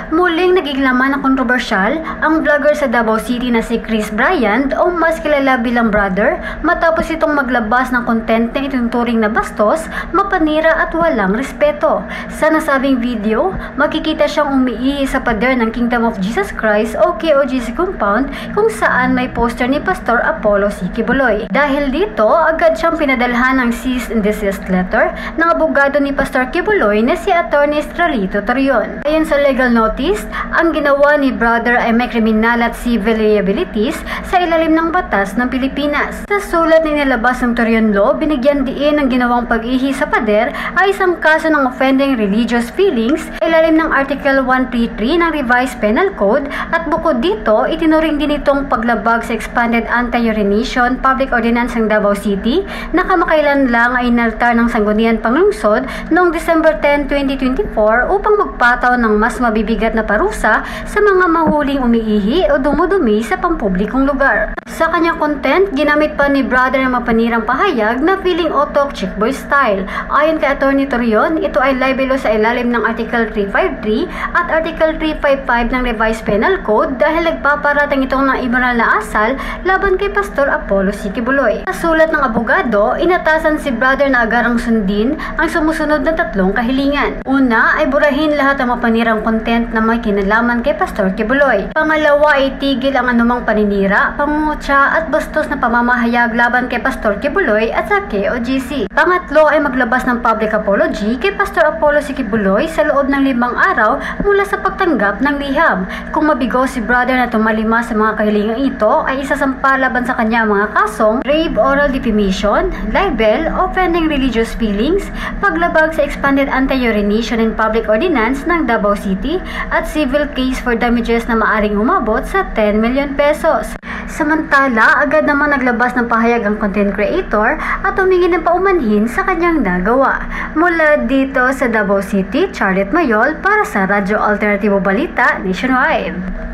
Muling naging laman ng kontrobersyal ang vlogger sa Davao City na si Kris Bryant o mas kilala bilang Brother matapos itong maglabas ng content na ituturing na bastos, mapanira at walang respeto. Sa nasabing video, makikita siyang umiihi sa pader ng Kingdom of Jesus Christ o KOJC compound kung saan may poster ni Pastor Apollo C. Quiboloy. Dahil dito, agad siyang pinadalhan ng cease and desist letter ng abogado ni Pastor Quiboloy na si Attorney Estralito Torion. Ayon sa legal notice, ang ginawa ni Brother ay may kriminal at civil liabilities sa ilalim ng batas ng Pilipinas. Sa sulat na inilabas ng Torion Law, binigyan diin ang ginawang pag-ihi sa pader ay isang kaso ng offending religious feelings sa ilalim ng Article 133 ng Revised Penal Code at bukod dito, itinuring din itong paglabag sa Expanded Anti-Urination Public Ordinance ng Davao City na kamakailan lang ay inaltar ng Sangguniang Panglungsod noong December 10, 2024 upang magpataw ng mas mabibigat na parusa sa mga mahuling umiihi o dumudumi sa pampublikong lugar. Sa kanyang content, ginamit pa ni Brother ang mapanirang pahayag na feeling otok chickboy style. Ayon kay Attorney Torion, ito ay libelo sa ilalim ng Article 353 at Article 355 ng Revised Penal Code dahil nagpaparatang itong ng immoral na asal laban kay Pastor Apollo C. Quiboloy. Sa sulat ng abogado, inatasan si Brother na agarang sundin ang sumusunod na tatlong kahilingan. Una ay burahin lahat ng mapanirang content na may kinalaman kay Pastor Quiboloy. Pangalawa ay tigil ang anumang paninira, pangungutya at bastos na pamamahayag laban kay Pastor Quiboloy at sa KOJC. Pangatlo ay maglabas ng public apology kay Pastor Apollo C. Quiboloy sa loob ng 5 araw mula sa pagtanggap ng liham. Kung mabigo si Brother na tumalima sa mga kahilingang ito, ay isasampa laban sa kanya mga kasong rape, oral defamation, libel, offending religious feelings, paglabag sa Expanded Anti-Urination and Public Ordinance ng Davao City at civil case for damages na maaring umabot sa 10 million pesos. Samantala, agad naman naglabas ng pahayag ang content creator at humingi ng paumanhin sa kanyang nagawa. Mula dito sa Davao City, Charlotte Mayol para sa Radyo Alternatibo Balita Nationwide.